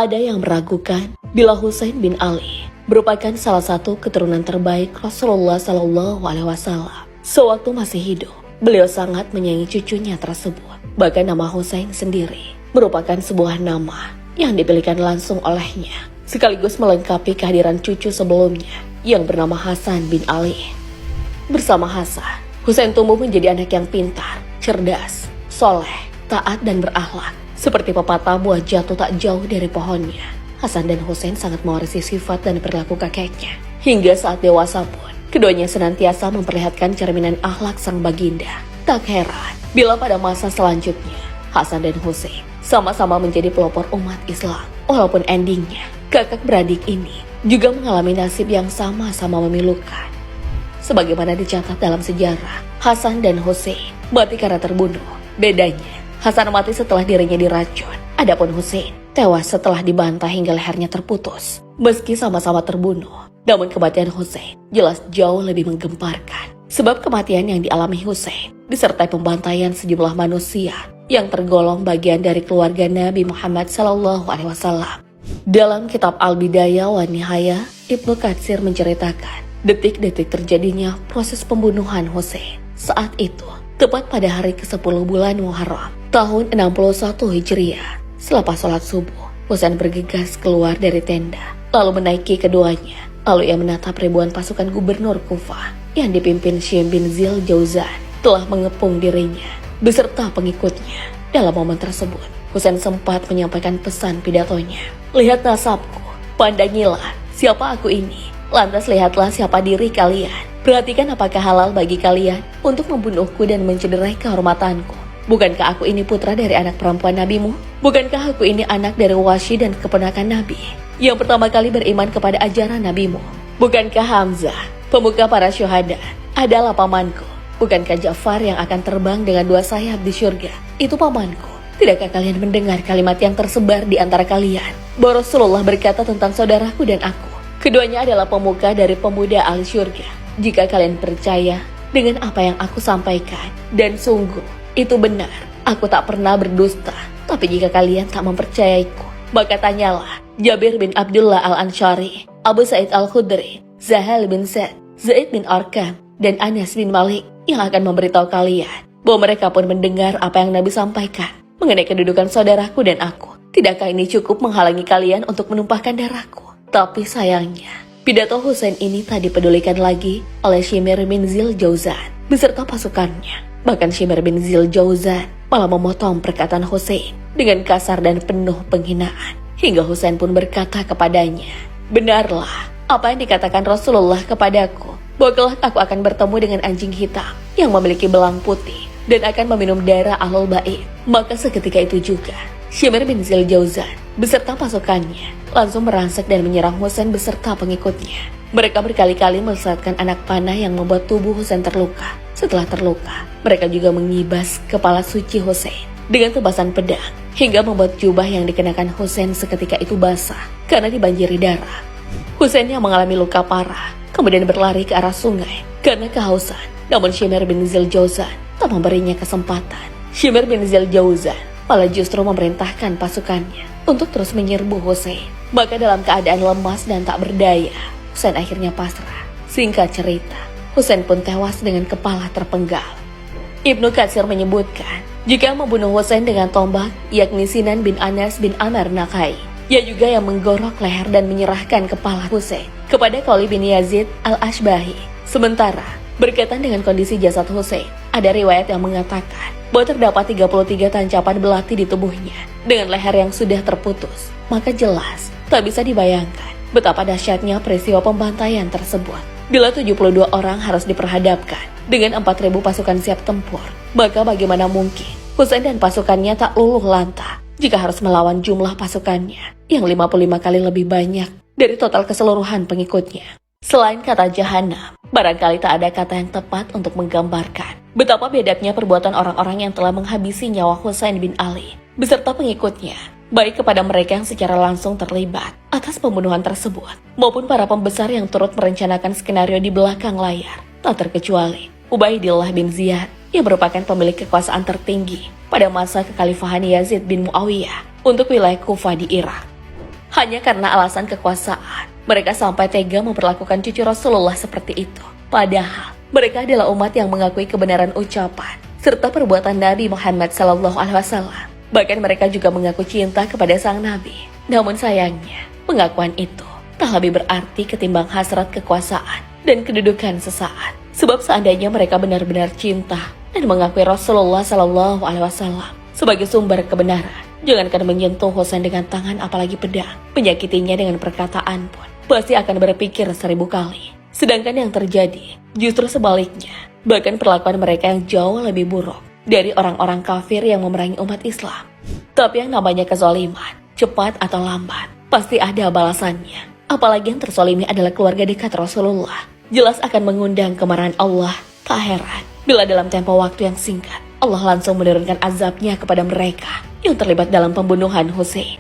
Tak ada yang meragukan bila Husain bin Ali merupakan salah satu keturunan terbaik Rasulullah SAW. Sewaktu masih hidup, beliau sangat menyayangi cucunya tersebut. Bahkan nama Husain sendiri merupakan sebuah nama yang dipilihkan langsung olehnya, sekaligus melengkapi kehadiran cucu sebelumnya yang bernama Hasan bin Ali. Bersama Hasan, Husain tumbuh menjadi anak yang pintar, cerdas, soleh, taat dan berakhlak. Seperti pepatah buah jatuh tak jauh dari pohonnya, Hasan dan Husain sangat mewarisi sifat dan perilaku kakeknya. Hingga saat dewasa pun, keduanya senantiasa memperlihatkan cerminan akhlak sang baginda. Tak heran bila pada masa selanjutnya, Hasan dan Husain sama-sama menjadi pelopor umat Islam. Walaupun endingnya, kakak beradik ini juga mengalami nasib yang sama-sama memilukan. Sebagaimana dicatat dalam sejarah, Hasan dan Husain mati karena terbunuh. Bedanya, Hasan mati setelah dirinya diracun. Adapun Husain tewas setelah dibantai hingga lehernya terputus. Meski sama-sama terbunuh, namun kematian Husain jelas jauh lebih menggemparkan. Sebab kematian yang dialami Husain disertai pembantaian sejumlah manusia yang tergolong bagian dari keluarga Nabi Muhammad SAW. Dalam kitab Al-Bidayah wa Nihayah, Ibnu Katsir menceritakan detik-detik terjadinya proses pembunuhan Husain. Saat itu, tepat pada hari ke-10 bulan Muharram, tahun 61 Hijriah. Selepas sholat subuh, Husain bergegas keluar dari tenda, lalu menaiki keduanya. Lalu ia menatap ribuan pasukan gubernur Kufah yang dipimpin Syekh bin Zil Jauzan telah mengepung dirinya beserta pengikutnya. Dalam momen tersebut, Husain sempat menyampaikan pesan pidatonya. Lihat nasabku, pandangilah siapa aku ini. Lantas lihatlah siapa diri kalian. Perhatikan apakah halal bagi kalian untuk membunuhku dan mencederai kehormatanku. Bukankah aku ini putra dari anak perempuan nabimu? Bukankah aku ini anak dari Wasyi dan keponakan Nabi yang pertama kali beriman kepada ajaran nabimu? Bukankah Hamzah, pemuka para syuhada, adalah pamanku? Bukankah Ja'far yang akan terbang dengan 2 sayap di surga itu pamanku? Tidakkah kalian mendengar kalimat yang tersebar di antara kalian bahwa Rasulullah berkata tentang saudaraku dan aku? Keduanya adalah pemuka dari pemuda ahli surga. Jika kalian percaya dengan apa yang aku sampaikan, dan sungguh itu benar, aku tak pernah berdusta. Tapi jika kalian tak mempercayaiku, maka tanyalah Jabir bin Abdullah al-Ansyari, Abu Sa'id al-Khudri, Zahal bin Sa'd, Zaid bin Arqam, dan Anas bin Malik yang akan memberitahu kalian bahwa mereka pun mendengar apa yang Nabi sampaikan mengenai kedudukan saudaraku dan aku. Tidakkah ini cukup menghalangi kalian untuk menumpahkan darahku? Tapi sayangnya, pidato Husain ini tak dipedulikan lagi oleh Shimir bin Zil Jauzan beserta pasukannya. Bahkan Shimir bin Zil Jauzan malah memotong perkataan Husain dengan kasar dan penuh penghinaan. Hingga Husain pun berkata kepadanya, benarlah apa yang dikatakan Rasulullah kepadaku, bahwa kelak aku akan bertemu dengan anjing hitam yang memiliki belang putih dan akan meminum darah ahlul bait. Maka seketika itu juga Shimir bin Zil Jauzan beserta pasukannya langsung merangsek dan menyerang Husain beserta pengikutnya. Mereka berkali-kali melesatkan anak panah yang membuat tubuh Husain terluka. Setelah terluka, mereka juga mengibas kepala suci Husain dengan tebasan pedang hingga membuat jubah yang dikenakan Husain seketika itu basah karena dibanjiri darah. Husain yang mengalami luka parah kemudian berlari ke arah sungai karena kehausan. Namun Shimir bin Zil Jauzan tak memberinya kesempatan. Shimir bin Zil Jauzan malah justru memerintahkan pasukannya untuk terus menyerbu Husain. Maka dalam keadaan lemas dan tak berdaya, Husain akhirnya pasrah. Singkat cerita, Husain pun tewas dengan kepala terpenggal. Ibnu Katsir menyebutkan, jika membunuh Husain dengan tombak, yakni Sinan bin Anas bin Amr Nakhai, ia juga yang menggorok leher dan menyerahkan kepala Husain kepada Qauli bin Yazid al-Ashbahi. Sementara, berkaitan dengan kondisi jasad Husain, ada riwayat yang mengatakan bahwa terdapat 33 tancapan belati di tubuhnya dengan leher yang sudah terputus. Maka jelas tak bisa dibayangkan betapa dahsyatnya peristiwa pembantaian tersebut. Bila 72 orang harus diperhadapkan dengan 4.000 pasukan siap tempur, maka bagaimana mungkin Husain dan pasukannya tak luluh lantah jika harus melawan jumlah pasukannya yang 55 kali lebih banyak dari total keseluruhan pengikutnya. Selain kata jahanam, barangkali tak ada kata yang tepat untuk menggambarkan betapa bedanya perbuatan orang-orang yang telah menghabisi nyawa Husain bin Ali beserta pengikutnya, baik kepada mereka yang secara langsung terlibat atas pembunuhan tersebut, maupun para pembesar yang turut merencanakan skenario di belakang layar, tak terkecuali Ubaidillah bin Ziyad yang merupakan pemilik kekuasaan tertinggi pada masa kekhalifahan Yazid bin Muawiyah untuk wilayah Kufah di Irak. hanya karena alasan kekuasaan. Mereka sampai tega memperlakukan cucu Rasulullah seperti itu. Padahal mereka adalah umat yang mengakui kebenaran ucapan serta perbuatan Nabi Muhammad SAW. Bahkan mereka juga mengaku cinta kepada sang Nabi. Namun sayangnya, pengakuan itu tak lebih berarti ketimbang hasrat kekuasaan dan kedudukan sesaat. Sebab seandainya mereka benar-benar cinta dan mengakui Rasulullah SAW sebagai sumber kebenaran, jangankan menyentuh Husain dengan tangan apalagi pedang, menyakitinya dengan perkataan pun pasti akan berpikir 1000 kali. Sedangkan yang terjadi justru sebaliknya. Bahkan perlakuan mereka yang jauh lebih buruk dari orang-orang kafir yang memerangi umat Islam. Tapi yang namanya kezaliman, cepat atau lambat, pasti ada balasannya. Apalagi yang terzalimi adalah keluarga dekat Rasulullah. Jelas akan mengundang kemarahan Allah. Tak heran bila dalam tempo waktu yang singkat, Allah langsung menurunkan azabnya kepada mereka yang terlibat dalam pembunuhan Husain.